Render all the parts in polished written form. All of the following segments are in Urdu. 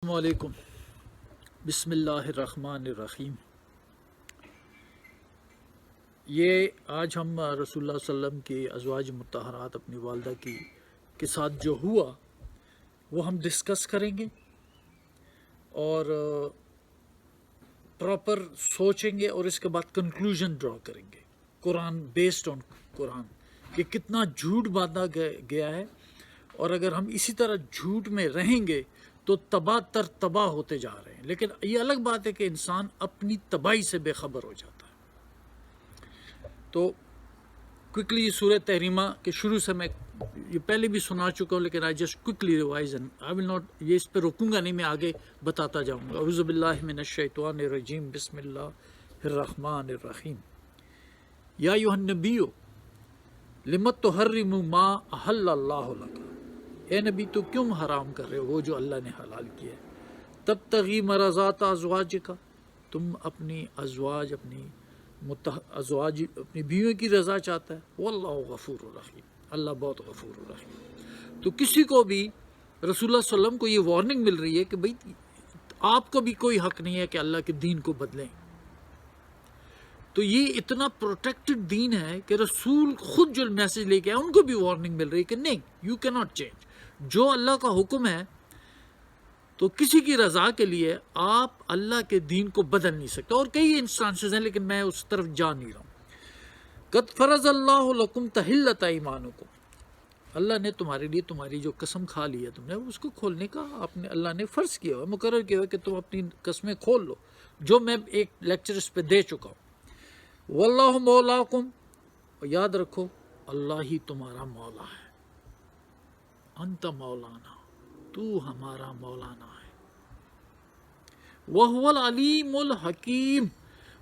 السلام علیکم۔ بسم اللہ الرحمن الرحیم۔ یہ آج ہم رسول اللہ صلی اللہ علیہ وسلم کی ازواج مطہرات اپنی والدہ کے ساتھ جو ہوا وہ ہم ڈسکس کریں گے اور پراپر سوچیں گے اور اس کے بعد کنکلوژن ڈرا کریں گے قرآن بیسڈ آن قرآن کہ کتنا جھوٹ باندھا گیا ہے، اور اگر ہم اسی طرح جھوٹ میں رہیں گے تو تباہ ہوتے جا رہے ہیں۔ لیکن یہ الگ بات ہے کہ انسان اپنی تباہی سے بے خبر ہو جاتا ہے۔ تو کوئکلی یہ سورہ تحریمہ کے شروع سے میں یہ پہلے بھی سنا چکا ہوں، لیکن I just quickly revise I will not, یہ اس پہ رکوں گا نہیں، میں آگے بتاتا جاؤں گا۔ اعوذ باللہ من الشیطان الرجیم، بسم اللہ الرحمن الرحیم۔ یا ایھا النبی لم تحرم ما احل اللہ لک، اے نبی تو کیوں حرام کر رہے ہو وہ جو اللہ نے حلال کیا ہے۔ تبتغی مرضات ازواجک، تم اپنی ازواج اپنی بیویوں کی رضا چاہتا ہے۔ واللہ غفور الرحیم، اللہ بہت غفور الرحیم۔ تو کسی کو بھی رسول اللہ صلی اللہ علیہ وسلم کو یہ وارننگ مل رہی ہے کہ بھئی آپ کو بھی کوئی حق نہیں ہے کہ اللہ کے دین کو بدلیں۔ تو یہ اتنا پروٹیکٹڈ دین ہے کہ رسول خود جو میسج لے کے آئے ان کو بھی وارننگ مل رہی ہے کہ نہیں، یو کی ناٹ چینج۔ جو اللہ کا حکم ہے تو کسی کی رضا کے لیے آپ اللہ کے دین کو بدل نہیں سکتے، اور کئی انسٹانسز ہیں لیکن میں اس طرف جا نہیں رہا ہوں۔ قد فرض اللہ لکم تحلۃ ایمانکم، اللہ نے تمہارے لیے تمہاری جو قسم کھا لی ہے تم نے اس کو کھولنے کا اللہ نے فرض کیا ہوا، مقرر کیا ہوا کہ تم اپنی قسمیں کھول لو، جو میں ایک لیکچر اس پہ دے چکا ہوں۔ واللہ مولاکم، اور یاد رکھو اللہ ہی تمہارا مولا ہے۔ انت مولانا، تو ہمارا مولانا ہے۔ وَهُوَ الْعَلِيمُ الْحَكِيمُ،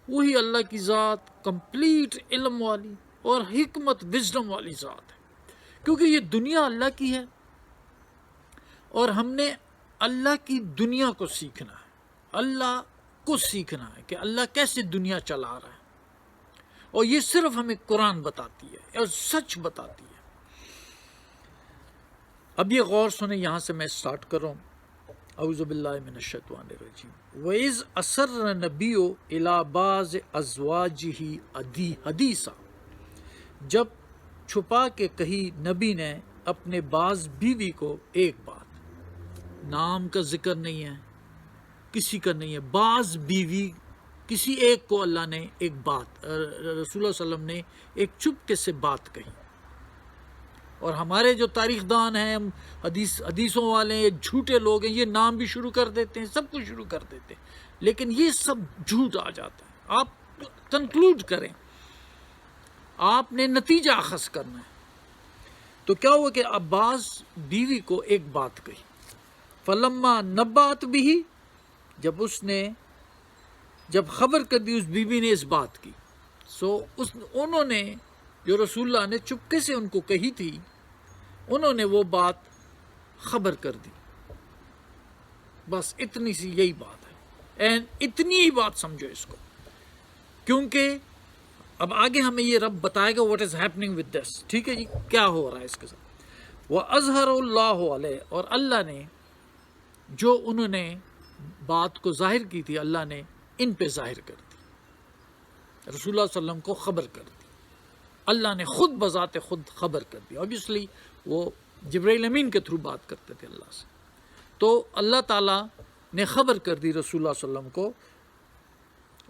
وہی اللہ کی ذات کمپلیٹ علم والی اور حکمت وزڈم والی ذات ہے، کیونکہ یہ دنیا اللہ کی ہے اور ہم نے اللہ کی دنیا کو سیکھنا ہے، اللہ کو سیکھنا ہے کہ اللہ کیسے دنیا چلا رہا ہے، اور یہ صرف ہمیں قرآن بتاتی ہے اور سچ بتاتی ہے۔ اب یہ غور سنیں، یہاں سے میں سٹارٹ کر رہا ہوں۔ اعوذ باللہ من الشیطان الرجیم۔ وَإِذْ أَسَرَّ النَّبِيُّ إِلَىٰ بَعْضِ أَزْوَاجِهِ حَدِيثًا، جب چھپا کے کہی نبی نے اپنے بعض بیوی کو ایک بات، نام کا ذکر نہیں ہے، کسی کا نہیں ہے، بعض بیوی کسی ایک کو اللہ نے ایک بات، رسول اللہ صلی اللہ علیہ وسلم نے ایک چپکے سے بات کہی۔ اور ہمارے جو تاریخ دان ہیں، حدیثوں والے ہیں، جھوٹے لوگ ہیں، یہ نام بھی شروع کر دیتے ہیں، سب کچھ شروع کر دیتے ہیں، لیکن یہ سب جھوٹ آ جاتا ہے۔ آپ کنکلوڈ کریں، آپ نے نتیجہ اخذ کرنا ہے۔ تو کیا ہوا کہ عباس بیوی کو ایک بات کہی، فلما نبات بھی، جب خبر کر دی اس بیوی نے اس بات کی، انہوں نے جو رسول اللہ نے چپکے سے ان کو کہی تھی، انہوں نے وہ بات خبر کر دی۔ بس اتنی سی یہی بات ہے، اینڈ اتنی ہی بات سمجھو اس کو، کیونکہ اب آگے ہمیں یہ رب بتائے گا what is happening with this, ٹھیک ہے جی، کیا ہو رہا ہے اس کے ساتھ۔ وَأَظْهَرَ اللَّهُ عَلَيْهِ، اور اللہ نے جو انہوں نے بات کو ظاہر کی تھی، اللہ نے ان پہ ظاہر کر دی، رسول اللہ صلی اللہ علیہ وسلم کو خبر کر دی، اللہ نے خود بذات خود خبر کر دی۔ obviously وہ جبرائیل امین کے تھرو بات کرتے تھے اللہ سے، تو اللہ تعالیٰ نے خبر کر دی رسول اللہ صلی اللہ علیہ وسلم کو۔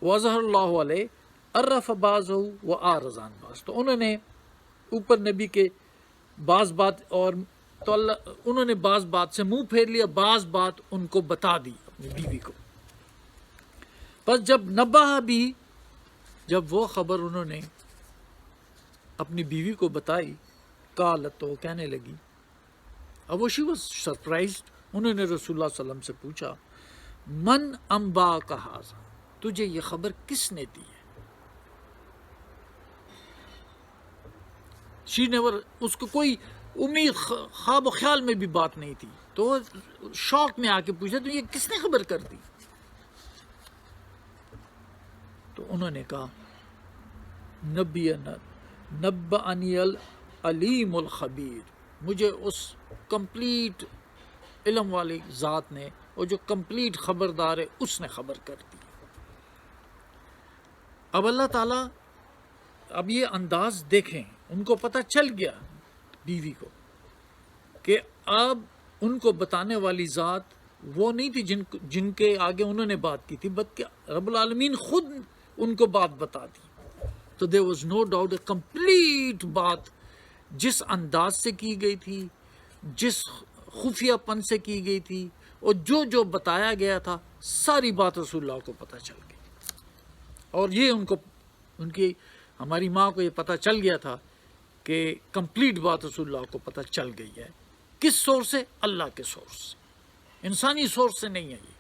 وَأَظْهَرَ اللَّهُ عَلَيْهِ عَرَّفَ بَعْضَهُ وَأَعْرَضَ عَنْ بَعْضٍ، تو انہوں نے اوپر نبی کے بعض بات، اور تو انہوں نے بعض بات سے منہ پھیر لیا، بعض بات ان کو بتا دی اپنی بیوی کو۔ پس جب نبہ بھی، جب وہ خبر انہوں نے اپنی بیوی کو بتائی، قالت، تو کہنے لگی، اب وہ شی واز سرپرائزڈ، انہوں نے رسول اللہ صلی اللہ علیہ وسلم سے پوچھا، من انباک ھذا، تجھے یہ خبر کس نے دی ہے؟ شی نیور، اس کو کوئی امید خواب و خیال میں بھی بات نہیں تھی، تو شوق میں آ کے پوچھا تو یہ کس نے خبر کر دی؟ تو انہوں نے کہا، نبأنی العلیم الخبیر، مجھے اس کمپلیٹ علم والی ذات نے اور جو کمپلیٹ خبردار ہے اس نے خبر کر دی۔ اب اللہ تعالیٰ، اب یہ انداز دیکھیں، ان کو پتہ چل گیا بیوی کو کہ اب ان کو بتانے والی ذات وہ نہیں تھی جن کے آگے انہوں نے بات کی تھی، بلکہ رب العالمین خود ان کو بات بتا دی۔ تو there was no doubt a complete بات جس انداز سے کی گئی تھی، جس خفیہ پن سے کی گئی تھی، اور جو بتایا گیا تھا، ساری بات رسول اللہ کو پتہ چل گئی۔ اور یہ ان کی ہماری ماں کو یہ پتہ چل گیا تھا کہ کمپلیٹ بات رسول اللہ کو پتہ چل گئی ہے۔ کس سورس سے؟ اللہ کے سورس سے، انسانی سورس سے نہیں ہے یہ،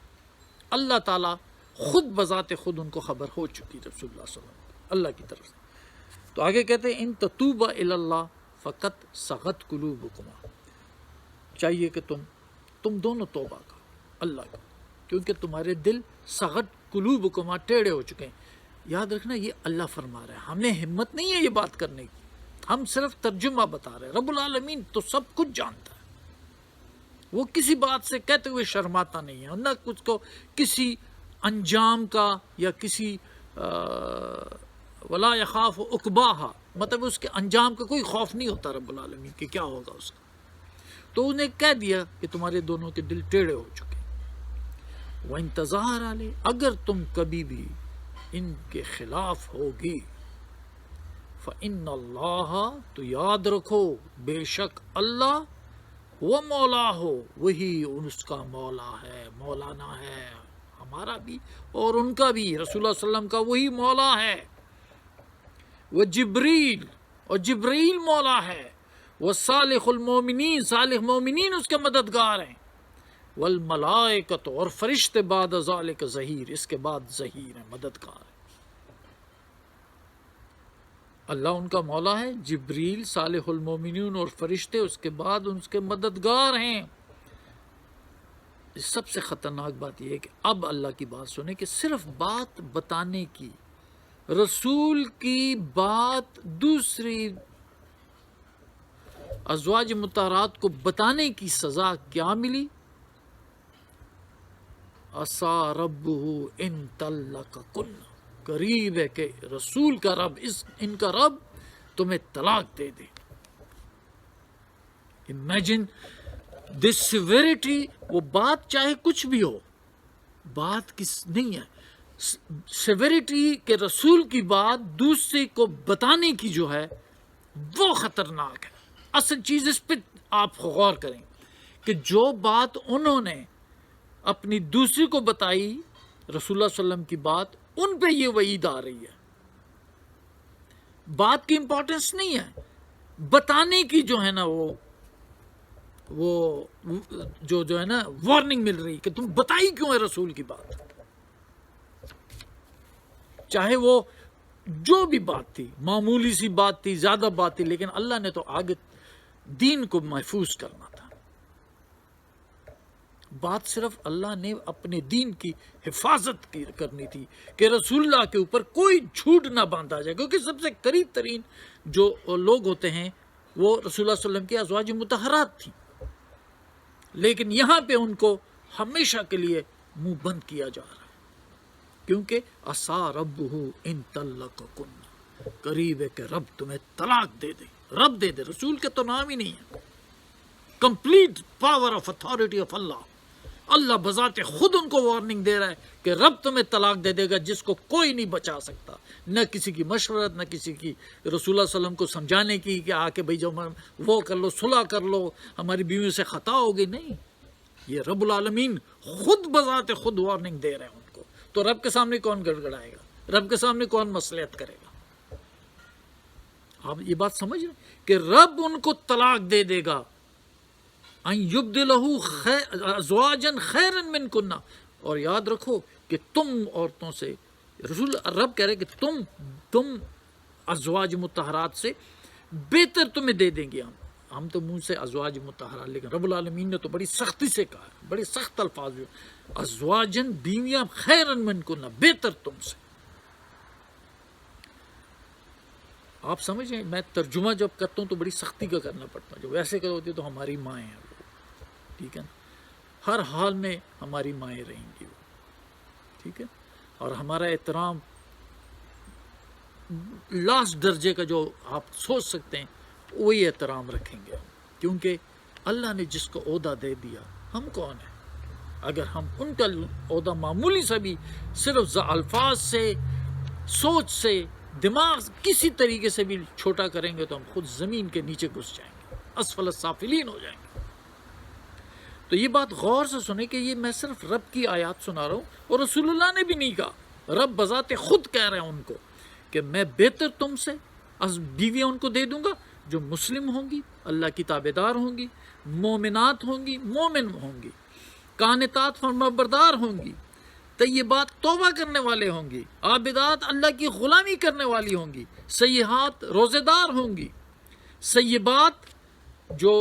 اللہ تعالیٰ خود بذات خود ان کو خبر ہو چکی رسول اللہ صلی اللہ علیہ وسلم اللہ کی طرف سے۔ تو آگے کہتے ہیں ان تتوبا الی اللہ فقط صغت قلوبکما، چاہیے کہ تم دونوں توبہ کا اللہ کا، کیونکہ تمہارے دل صغت قلوبکما ٹیڑھے ہو چکے ہیں۔ یاد رکھنا یہ اللہ فرما رہا ہے، ہم نے ہمت نہیں ہے یہ بات کرنے کی، ہم صرف ترجمہ بتا رہے ہیں۔ رب العالمین تو سب کچھ جانتا ہے، وہ کسی بات سے کہتے ہوئے شرماتا نہیں ہے، اور نہ کچھ کو کسی انجام کا یا کسی ولا یخاف عقباہا، مطلب اس کے انجام کا کوئی خوف نہیں ہوتا رب العالمین کہ کیا ہوگا اس کا۔ تو انہیں کہہ دیا کہ تمہارے دونوں کے دل ٹیڑھے ہو چکے۔ وَإِن تَظَاهَرَ عَلَيْهِ، اگر تم کبھی بھی ان کے خلاف ہوگی، فَإِنَّ اللَّهَ، تو یاد رکھو بے شک اللہ، وہ مولا ہو، وہی اس کا مولا ہے، مولانا ہے، ہمارا بھی اور ان کا بھی، رسول اللہ صلی اللہ علیہ وسلم کا وہی مولا ہے۔ وہ جبریل، اور جبریل مولا ہے، وہ صالح المومنین، صالح مومنین اس کے مددگار ہیں، والملائکۃ، اور فرشتے بعد ذالک ظہیر، اس کے بعد ظہیر ہیں، مددگار ہیں۔ اللہ ان کا مولا ہے، جبریل، صالح المومنین اور فرشتے اس کے بعد ان کے مددگار ہیں۔ سب سے خطرناک بات یہ ہے کہ اب اللہ کی بات سنیں کہ صرف بات بتانے کی، رسول کی بات دوسری ازواج مطہرات کو بتانے کی سزا کیا ملی؟ عسیٰ ربہ ان طلقکن، قریب ہے کہ رسول کا رب، ان کا رب تمہیں طلاق دے دے۔ امیجن دس سیویرٹی، وہ بات چاہے کچھ بھی ہو، بات کس نہیں ہے، سیویرٹی کہ رسول کی بات دوسرے کو بتانے کی جو ہے وہ خطرناک ہے۔ اصل چیز اس پہ آپ غور کریں کہ جو بات انہوں نے اپنی دوسری کو بتائی، رسول اللہ صلی اللہ علیہ وسلم کی بات، ان پہ یہ وعید آ رہی ہے۔ بات کی امپورٹنس نہیں ہے، بتانے کی جو ہے نا وہ جو ہے نا وارننگ مل رہی کہ تم بتائی کیوں ہے رسول کی بات، چاہے وہ جو بھی بات تھی، معمولی سی بات تھی، زیادہ بات تھی، لیکن اللہ نے تو آگے دین کو محفوظ کرنا تھا۔ بات صرف اللہ نے اپنے دین کی حفاظت کرنی تھی کہ رسول اللہ کے اوپر کوئی جھوٹ نہ باندھا جائے، کیونکہ سب سے قریب ترین جو لوگ ہوتے ہیں وہ رسول اللہ صلی اللہ علیہ وسلم کی ازواج مطہرات تھیں، لیکن یہاں پہ ان کو ہمیشہ کے لیے منہ بند کیا جا رہا ہے، کیونکہ عسیٰ ربہ ان طلقکن، قریب ہے کہ رب تمہیں طلاق دے دے، رب دے دے، رسول کے تو نام ہی نہیں ہے۔ Complete power of authority of Allah, Allah بذات خود ان کو وارننگ دے رہا ہے کہ رب تمہیں طلاق دے دے گا، جس کو کوئی نہیں بچا سکتا، نہ کسی کی مشورت، نہ کسی کی رسول اللہ صلی اللہ علیہ وسلم کو سمجھانے کی کہ آ کے بھائی جو وہ کر لو، صلح کر لو، ہماری بیویوں سے خطا ہوگی، نہیں، یہ رب العالمین خود بذات خود وارننگ دے رہے ہیں ان کو۔ تو رب کے سامنے کون گڑ گڑائے گا؟ رب کے سامنے کون مصلحت کرے گا؟ آپ یہ بات سمجھ رہے ہیں کہ رب ان کو طلاق دے دے گا، ان یبدلہ ازواجا خیرا منکن، اور یاد رکھو کہ تم عورتوں سے، رسول رب کہہ رہے کہ تم ازواج مطہرات سے بہتر تمہیں دے دیں گے ہم تو منہ سے ازواج مطہرات، لیکن رب العالمین نے تو بڑی سختی سے کہا ہے، بڑی سخت الفاظ میں، ازواجن، بیویاں، خیرا منکن، بہتر تم سے۔ آپ سمجھیں، میں ترجمہ جب کرتا ہوں تو بڑی سختی کا کرنا پڑتا ہے، جب ایسے کرو ہوتی تو ہماری مائیں ہیں، ٹھیک ہے نا، ہر حال میں ہماری مائیں رہیں گی وہ، ٹھیک ہے. اور ہمارا احترام لاسٹ درجے کا جو آپ سوچ سکتے ہیں وہی احترام رکھیں گے ہم، کیونکہ اللہ نے جس کو عہدہ دے دیا، ہم کون ہیں؟ اگر ہم ان کا عہدہ معمولی سا بھی صرف الفاظ سے، سوچ سے، دماغ کسی طریقے سے بھی چھوٹا کریں گے تو ہم خود زمین کے نیچے گھس جائیں گے، اسفل السافلین ہو جائیں گے. تو یہ بات غور سے سنیں کہ یہ میں صرف رب کی آیات سنا رہا ہوں، اور رسول اللہ نے بھی نہیں کہا، رب بذات خود کہہ رہے ہیں ان کو کہ میں بہتر تم سے بیویاں ان کو دے دوں گا جو مسلم ہوں گی، اللہ کی تابعدار ہوں گی، مومنات ہوں گی، مومن ہوں گی، قانتات فرمانبردار ہوں گی، طیبات توبہ کرنے والے ہوں گی، عابدات اللہ کی غلامی کرنے والی ہوں گی، سیحات روزے دار ہوں گی، سیبات جو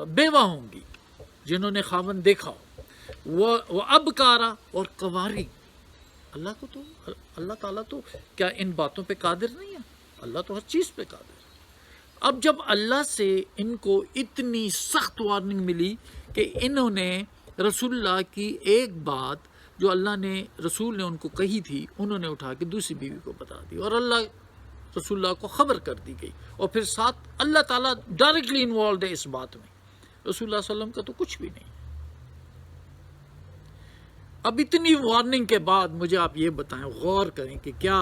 بیوہ ہوں گی جنہوں نے خاوند دیکھا ہو، وہ ابکارا اور کواری. اللہ تعالیٰ تو کیا ان باتوں پہ قادر نہیں ہے؟ اللہ تو ہر چیز پہ قادر ہے. اب جب اللہ سے ان کو اتنی سخت وارننگ ملی کہ انہوں نے رسول اللہ کی ایک بات جو اللہ نے رسول نے ان کو کہی تھی انہوں نے اٹھا کے دوسری بیوی کو بتا دی، اور رسول اللہ کو خبر کر دی گئی، اور پھر ساتھ اللہ تعالیٰ ڈائریکٹلی انوالوڈ ہے اس بات میں. رسول اللہ صلی اللہ علیہ وسلم کا تو کچھ بھی نہیں. اب اتنی وارننگ کے بعد مجھے آپ یہ بتائیں، غور کریں کہ کیا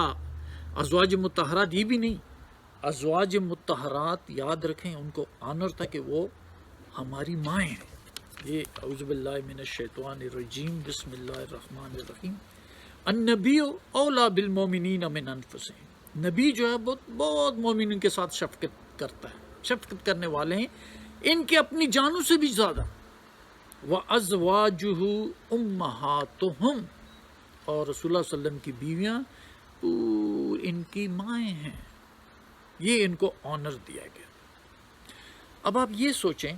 ازواج مطہرات یہ بھی نہیں؟ ازواج مطہرات یاد رکھیں ان کو آنر تھا کہ وہ ہماری مائیں ہیں. یہ اعوذ باللہ من الشیطان الرجیم، بسم اللہ الرحمن الرحیم. النبی اولا بالمومنین من انفسہم. نبی جو ہے بہت مومنین کے ساتھ شفقت کرتا ہے، شفقت کرنے والے ہیں ان کے اپنی جانوں سے بھی زیادہ. وَأَزْوَاجُهُ أُمَّهَاتُهُمْ. اور رسول اللہ صلی اللہ علیہ وسلم کی بیویاں ان کی مائیں ہیں. یہ ان کو آنر دیا گیا. اب آپ یہ سوچیں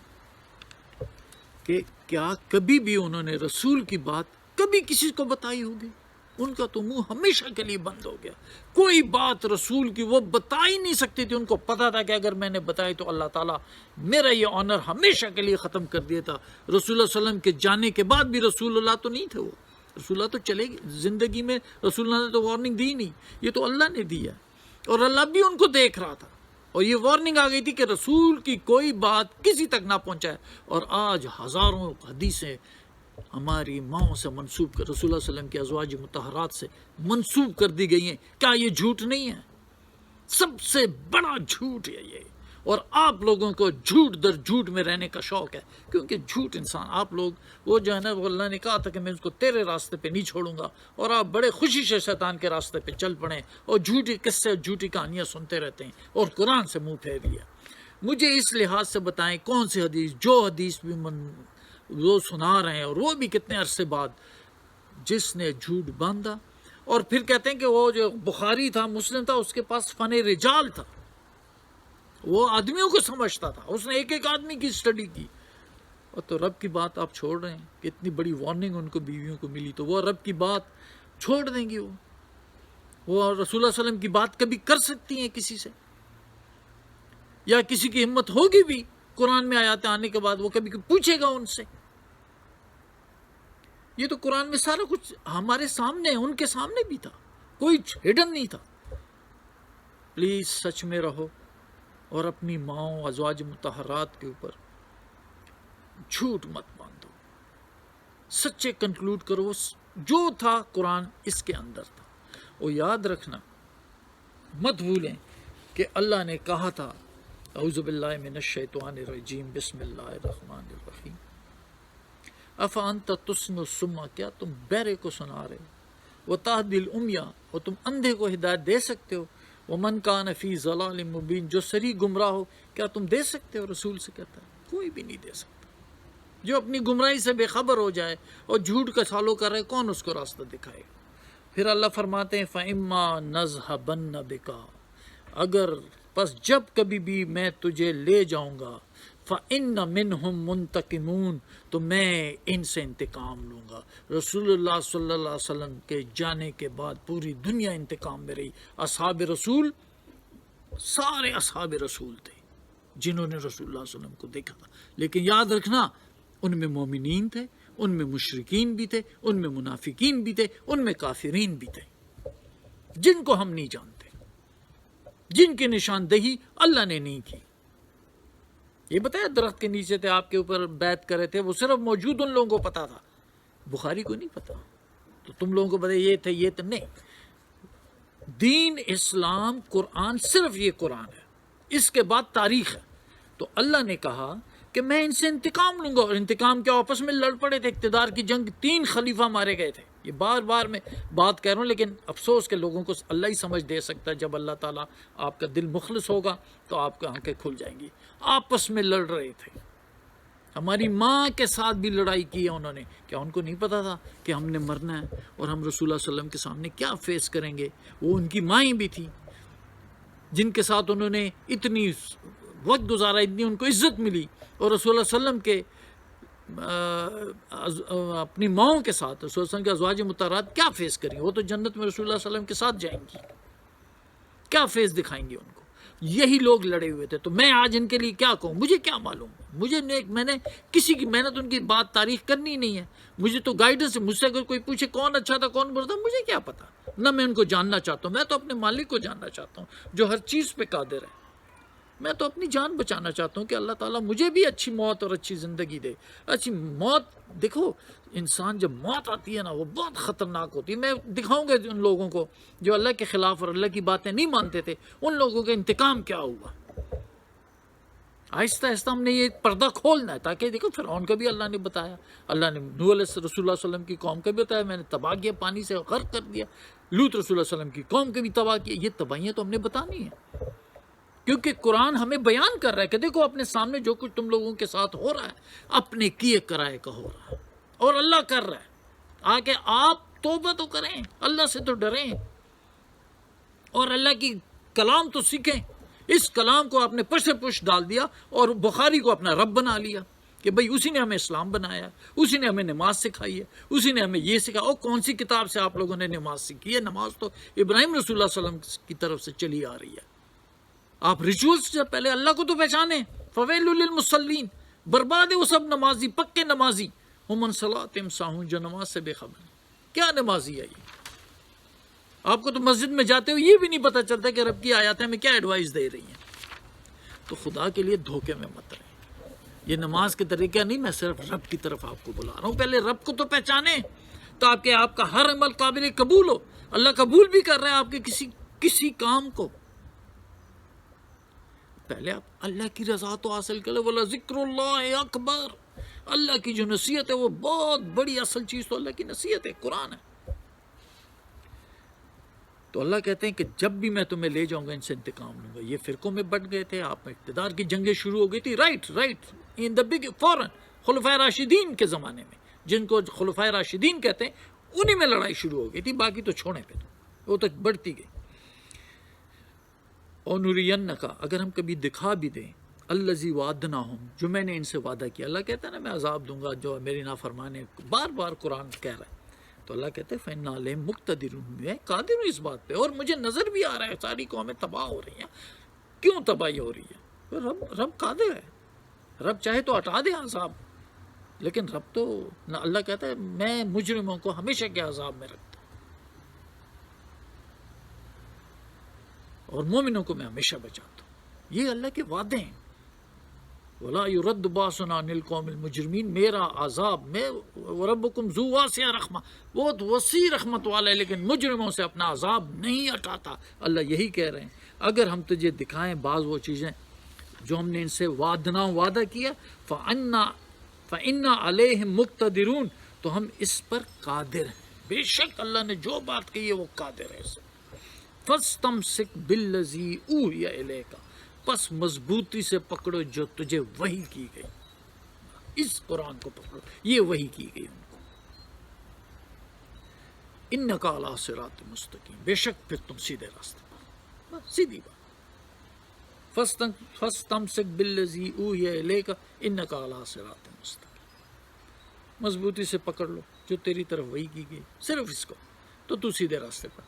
کہ کیا کبھی بھی انہوں نے رسول کی بات کبھی کسی کو بتائی ہوگی؟ ان کا تو منہ ہمیشہ کے لیے بند ہو گیا. کوئی بات رسول کی وہ بتا ہی نہیں سکتی تھی. ان کو پتا تھا کہ اگر میں نے بتائی تو اللہ تعالیٰ میرا یہ آنر ہمیشہ کے لیے ختم کر دیا تھا. رسول اللہ صلی اللہ علیہ وسلم کے جانے کے بعد بھی رسول اللہ تو نہیں تھے، وہ رسول اللہ تو چلے گئے. زندگی میں رسول اللہ نے تو وارننگ دی نہیں، یہ تو اللہ نے دی ہے، اور اللہ بھی ان کو دیکھ رہا تھا، اور یہ وارننگ آ گئی تھی کہ رسول کی کوئی بات کسی تک نہ پہنچائے. اور آج ہزاروں حدیثیں ہماری ماؤں سے منسوب کر رسول اللہ صلی اللہ علیہ وسلم کی ازواج مطہرات سے منسوب کر دی گئی ہیں. کیا یہ جھوٹ نہیں ہے؟ سب سے بڑا جھوٹ ہے یہ. اور آپ لوگوں کو جھوٹ در جھوٹ میں رہنے کا شوق ہے، کیونکہ جھوٹ انسان، آپ لوگ وہ جو ہے نا، وہ اللہ نے کہا تھا کہ میں اس کو تیرے راستے پہ نہیں چھوڑوں گا، اور آپ بڑے خوشی سے شیطان کے راستے پہ چل پڑیں اور جھوٹی قصے اور جھوٹی کہانیاں سنتے رہتے ہیں اور قرآن سے منہ پھیر لیا. مجھے اس لحاظ سے بتائیں کون سی حدیث، جو حدیث بھی وہ سنا رہے ہیں، اور وہ بھی کتنے عرصے بعد، جس نے جھوٹ باندھا. اور پھر کہتے ہیں کہ وہ جو بخاری تھا، مسلم تھا، اس کے پاس فن رجال تھا، وہ آدمیوں کو سمجھتا تھا، اس نے ایک ایک آدمی کی اسٹڈی کی. اور تو رب کی بات آپ چھوڑ رہے ہیں کہ اتنی بڑی وارننگ ان کو بیویوں کو ملی، تو وہ رب کی بات چھوڑ دیں گی؟ وہ رسول اللہ صلی اللہ علیہ وسلم کی بات کبھی کر سکتی ہیں کسی سے؟ یا کسی کی ہمت ہوگی بھی قرآن میں آیات آنے کے بعد وہ کبھی پوچھے گا ان سے؟ یہ تو قرآن میں سارا کچھ ہمارے سامنے، ان کے سامنے بھی تھا، کوئی ہڈن نہیں تھا. پلیز سچ میں رہو، اور اپنی ماؤں ازواج مطہرات کے اوپر جھوٹ مت باندھو. سچے کنکلوڈ کرو، جو تھا قرآن اس کے اندر تھا. اور یاد رکھنا، مت بھولیں کہ اللہ نے کہا تھا اعوذ باللہ من الشیطان الرجیم، بسم اللہ الرحمن الرحیم. افانت تسمع الصم، کیا تم بہرے کو سنا رہے ہو؟ وتہدی العمی، اور تم اندھے کو ہدایت دے سکتے ہو؟ ومن کان فی ضلال مبین، جو سری گمراہ ہو کیا تم دے سکتے ہو؟ رسول سے کہتا ہے کوئی بھی نہیں دے سکتا. جو اپنی گمراہی سے بے خبر ہو جائے اور جھوٹ کا سالو کر رہے، کون اس کو راستہ دکھائے گا؟ پھر اللہ فرماتے ہیں فَإِمَّا نَذْهَبَنَّ بِكَ، اگر پس جب کبھی بھی میں تجھے لے جاؤں گا، فَإِنَّ مِنْهُمْ مُنْتَقِمُونَ، تو میں ان سے انتقام لوں گا. رسول اللہ صلی اللہ علیہ وسلم کے جانے کے بعد پوری دنیا انتقام میں رہی. اصحاب رسول، سارے اصحاب رسول تھے جنہوں نے رسول اللہ صلی اللہ علیہ وسلم کو دیکھا تھا. لیکن یاد رکھنا، ان میں مومنین تھے، ان میں مشرکین بھی تھے، ان میں منافقین بھی تھے، ان میں کافرین بھی تھے، جن کو ہم نہیں جانتے، جن کی نشاندہی اللہ نے نہیں کی۔ یہ بتایا درخت کے نیچے تھے، آپ کے اوپر بیعت کرے تھے، وہ صرف موجود ان لوگوں کو پتا تھا، بخاری کو نہیں پتا، تو تم لوگوں کو پتا یہ تھے یہ تو نہیں۔ دین اسلام قرآن صرف یہ قرآن ہے، اس کے بعد تاریخ ہے۔ تو اللہ نے کہا کہ میں ان سے انتقام لوں گا، اور انتقام کیا، آپس میں لڑ پڑے تھے، اقتدار کی جنگ، 3 خلیفہ مارے گئے تھے۔ یہ بار بار میں بات کہہ رہا ہوں، لیکن افسوس کہ لوگوں کو اللہ ہی سمجھ دے سکتا ہے۔ جب اللہ تعالیٰ آپ کا دل مخلص ہوگا تو آپ کی آنکھیں کھل جائیں گی۔ آپس میں لڑ رہے تھے، ہماری ماں کے ساتھ بھی لڑائی کی ہے انہوں نے۔ کیا ان کو نہیں پتا تھا کہ ہم نے مرنا ہے اور ہم رسول اللہ صلی اللہ علیہ وسلم کے سامنے کیا فیس کریں گے؟ وہ ان کی مائیں بھی تھیں جن کے ساتھ انہوں نے اتنی وقت گزارا، اتنی ان کو عزت ملی، اور رسول اللہ صلی اللہ علیہ وسلم کے اپنی ماؤں کے ساتھ رسول اللہ صلی اللہ علیہ وسلم کے ازواج مطہرات کیا فیس کریں؟ وہ تو جنت میں رسول اللہ صلی اللہ علیہ وسلم کے ساتھ جائیں گی، کیا فیس دکھائیں گے ان کو؟ یہی لوگ لڑے ہوئے تھے۔ تو میں آج ان کے لیے کیا کہوں؟ مجھے کیا معلوم، میں نے کسی کی محنت، ان کی بات تاریخ کرنی نہیں ہے۔ مجھے تو گائیڈنس ہے، مجھ سے اگر کوئی پوچھے کون اچھا تھا کون برا تھا، مجھے کیا پتا، نہ میں ان کو جاننا چاہتا ہوں۔ میں تو اپنے مالک کو جاننا چاہتا ہوں جو ہر چیز پہ قادر ہے۔ میں تو اپنی جان بچانا چاہتا ہوں کہ اللہ تعالیٰ مجھے بھی اچھی موت اور اچھی زندگی دے۔ اچھی موت، دیکھو انسان جب موت آتی ہے نا، وہ بہت خطرناک ہوتی ہے۔ میں دکھاؤں گا ان لوگوں کو جو اللہ کے خلاف اور اللہ کی باتیں نہیں مانتے تھے، ان لوگوں کا انتقام کیا ہوا۔ آہستہ آہستہ ہم نے یہ پردہ کھولنا ہے، تاکہ دیکھو فرعون کا بھی اللہ نے بتایا، اللہ نے نوح علیہ رسول اللہ صلی اللہ علیہ وسلم کی قوم کا بھی بتایا، میں نے تباہ کیا، پانی سے غرق کر دیا، لوط رسول اللہ صلی اللہ علیہ وسلم کی قوم کے بھی تباہ کیا۔ یہ تباہیاں تو ہم نے بتانی ہیں، کیونکہ قرآن ہمیں بیان کر رہا ہے کہ دیکھو اپنے سامنے جو کچھ تم لوگوں کے ساتھ ہو رہا ہے، اپنے کیے کرائے کا ہو رہا ہے، اور اللہ کر رہا ہے۔ آگے آپ توبہ تو کریں، اللہ سے تو ڈریں، اور اللہ کی کلام تو سیکھیں۔ اس کلام کو آپ نے پش پش ڈال دیا اور بخاری کو اپنا رب بنا لیا کہ بھئی اسی نے ہمیں اسلام بنایا، اسی نے ہمیں نماز سکھائی ہے، اسی نے ہمیں یہ سکھا۔ اور کون سی کتاب سے آپ لوگوں نے نماز سیکھی ہے؟ نماز تو ابراہیم رسول اللہ صلی اللہ علیہ وسلم کی طرف سے چلی آ رہی ہے۔ آپ ریچولز سے پہلے اللہ کو تو پہچانیں۔ فویل للمصلین، برباد ہے وہ سب نمازی، پکے نمازی، ہم عن صلاتہم ساہون، جو نماز سے بے خبر۔ کیا نمازی ہے یہ؟ آپ کو تو مسجد میں جاتے ہو یہ بھی نہیں پتہ چلتا کہ رب کی آیات ہمیں کیا ایڈوائز دے رہی ہیں۔ تو خدا کے لیے دھوکے میں مت رہیں۔ یہ نماز کے طریقہ نہیں، میں صرف رب کی طرف آپ کو بلا رہا ہوں۔ پہلے رب کو تو پہچانیں تاکہ آپ کا ہر عمل قابل قبول ہو۔ اللہ قبول بھی کر رہے ہیں آپ کے کسی کام کو۔ پہلے آپ اللہ کی رضا تو حاصل کر لیں۔ وَلَا ذِكْرُ اللَّهِ اکبر، اللہ کی جو نصیحت ہے وہ بہت بڑی، اصل چیز تو اللہ کی نصیحت ہے، قرآن ہے۔ تو اللہ کہتے ہیں کہ جب بھی میں تمہیں لے جاؤں گا ان سے انتقام لوں گا۔ یہ فرقوں میں بٹ گئے تھے، آپ میں اقتدار کی جنگیں شروع ہو گئی تھی، رائٹ ان دا بگ، فوراً خلفائے راشدین کے زمانے میں، جن کو خلفائے راشدین کہتے ہیں، انہی میں لڑائی شروع ہو گئی تھی، باقی تو چھوڑے پہ وہ تو بڑھتی گئی۔ اور نُرِيَنَّكَ، اگر ہم کبھی دکھا بھی دیں، الَّذِي وَعَدْنَاهُمْ، جو میں نے ان سے وعدہ کیا۔ اللہ کہتا ہے نا میں عذاب دوں گا جو میری نافرمانے، بار بار قرآن کہہ رہا ہے۔ تو اللہ کہتے ہیں فَإِنَّ عَلَيْهِمْ مُقْتَدِرٌ، میں قادر ہوں اس بات پہ، اور مجھے نظر بھی آ رہا ہے ساری قومیں تباہ ہو رہی ہیں۔ کیوں تباہی ہو رہی ہے؟ رب قادر ہے، رب چاہے تو ہٹا دے عذاب، لیکن رب تو، اللہ کہتا ہے میں مجرموں کو ہمیشہ کے عذاب میں رکھتا ہوں، اور مومنوں کو میں ہمیشہ بچاتا ہوں۔ یہ اللہ کے وعدے ہیں۔ وَلَا يُرَدُّ بَأْسُنَا عَنِ الْقَوْمِ الْمُجْرِمِينَ، میرا عذاب، میں وَرَبُّكُمْ ذُو وَاسِعَ رَحْمَةٍ، بہت وسیع رحمت والا ہے، لیکن مجرموں سے اپنا عذاب نہیں ہٹاتا۔ اللہ یہی کہہ رہے ہیں، اگر ہم تجھے دکھائیں بعض وہ چیزیں جو ہم نے ان سے وعدہ کیا، فَإِنَّ عَلَيْهِمْ مُقْتَدِرُونَ، تو ہم اس پر قادر ہیں، بے شک اللہ نے جو بات کہی ہے وہ قادر ہے۔ فَاسْتَمْسِكْ بِالَّذِي أُوحِيَ إِلَيْكَ، پس مضبوطی سے پکڑو جو تجھے وحی کی گئی، اس قرآن کو پکڑو، یہ وحی کی گئی ان کو۔ اِنَّكَ عَلَىٰ صِرَاطٍ مُسْتَقِيمٍ، بے شک پھر تم سیدھے راستے پر، بس سیدھی بات۔ فَاسْتَمْسِكْ بِالَّذِي أُوحِيَ إِلَيْكَ إِنَّكَ عَلَىٰ صِرَاطٍ مُسْتَقِيمٍ، مضبوطی سے پکڑ لو جو تیری طرف وحی کی گئی، صرف اس کو، تو تو سیدھے راستے پر۔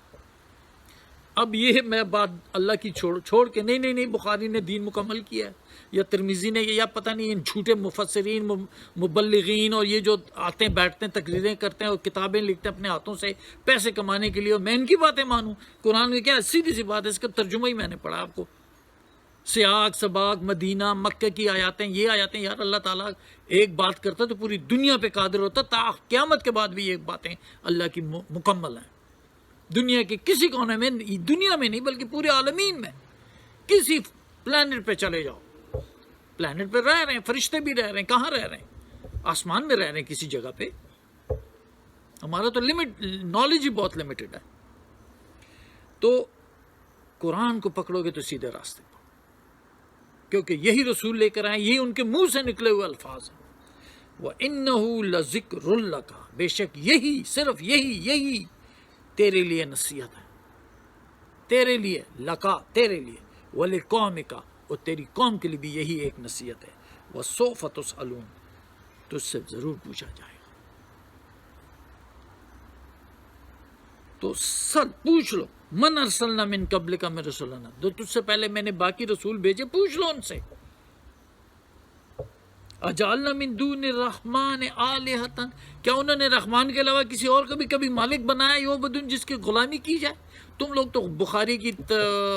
اب یہ میں بات اللہ کی چھوڑ کے نہیں بخاری نے دین مکمل کیا ہے یا ترمذی نے، یا پتہ نہیں ان جھوٹے مفسرین مبلغین اور یہ جو آتے ہیں بیٹھتے ہیں تقریریں کرتے ہیں اور کتابیں لکھتے ہیں اپنے ہاتھوں سے پیسے کمانے کے لیے، اور میں ان کی باتیں مانوں؟ قرآن میں کیا سیدھی سی بات ہے، اس کا ترجمہ ہی میں نے پڑھا آپ کو، سیاق سباق مدینہ مکہ کی آیاتیں، یہ آیاتیں، یار اللہ تعالیٰ ایک بات کرتا تو پوری دنیا پہ قادر ہوتا، تا قیامت کے بعد بھی یہ باتیں اللہ کی مکمل ہیں۔ دنیا کے کسی کونے میں، دنیا میں نہیں بلکہ پورے عالمین میں، کسی پلانٹ پہ چلے جاؤ، پلانٹ پہ رہ رہے ہیں، فرشتے بھی رہ رہے ہیں، کہاں رہ رہے ہیں؟ آسمان میں رہ رہے ہیں کسی جگہ پہ۔ ہمارا تو نالج ہی بہت لمیٹڈ ہے۔ تو قرآن کو پکڑو گے تو سیدھے راستے پر، کیونکہ یہی رسول لے کر آئے، یہی ان کے منہ سے نکلے ہوئے الفاظ ہیں۔ وَإِنَّهُ لَذِكْرٌ لَكَ، بے شک یہی، صرف یہی تیرے لیے نصیحت ہے، تیرے لیے، لکا تیرے لیے، وَلِقَوْمِكَ اور تیری قوم کے لیے بھی یہی ایک نصیحت ہے۔ وَسَوْفَ تُسْأَلُونَ، تجھ سے ضرور پوچھا جائے گا۔ تو سب پوچھ لو، من ارسلنا من قبلک من رسولنا، جو تجھ سے پہلے میں نے باقی رسول بھیجے، پوچھ لو ان سے، اجعلنا من دون الرحمن آلہۃ، کیا انہوں نے رحمان کے علاوہ کسی اور کو بھی کبھی مالک بنایا، یعبدون، جس کی غلامی کی جائے؟ تم لوگ تو بخاری کی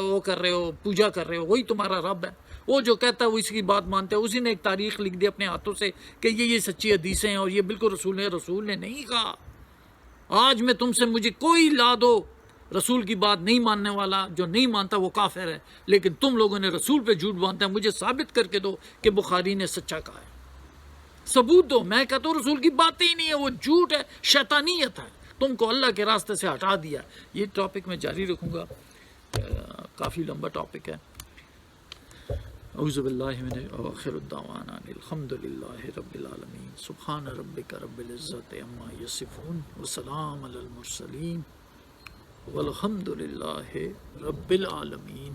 وہ کر رہے ہو، پوجا کر رہے ہو، وہی تمہارا رب ہے، وہ جو کہتا ہے وہ اس کی بات مانتے ہیں، اسی نے ایک تاریخ لکھ دی اپنے ہاتھوں سے کہ یہ سچی حدیثیں ہیں اور یہ بالکل رسول ہے۔ رسول نے نہیں کہا۔ آج میں تم سے مجھے کوئی لا دو، رسول کی بات نہیں ماننے والا، جو نہیں مانتا وہ کافر ہے، لیکن تم لوگوں نے رسول پہ جھوٹ باندھا ہے، مجھے ثابت کر کے دو کہ بخاری نے سچا کہا ہے، ثبوت دو۔ میں کہتا ہوں رسول کی باتیں ہی نہیں ہے، وہ جھوٹ ہے، شیطانیت ہے، تم کو اللہ کے راستے سے ہٹا دیا۔ یہ ٹاپک میں جاری رکھوں گا، کافی لمبا ٹاپک ہے۔ اعوذ باللہ من آخر الدعوانا الحمد للہ رب العالمین، سبحان ربک رب العزت عما یصفون، وسلام علی المرسلین، والحمد للہ رب العالمین۔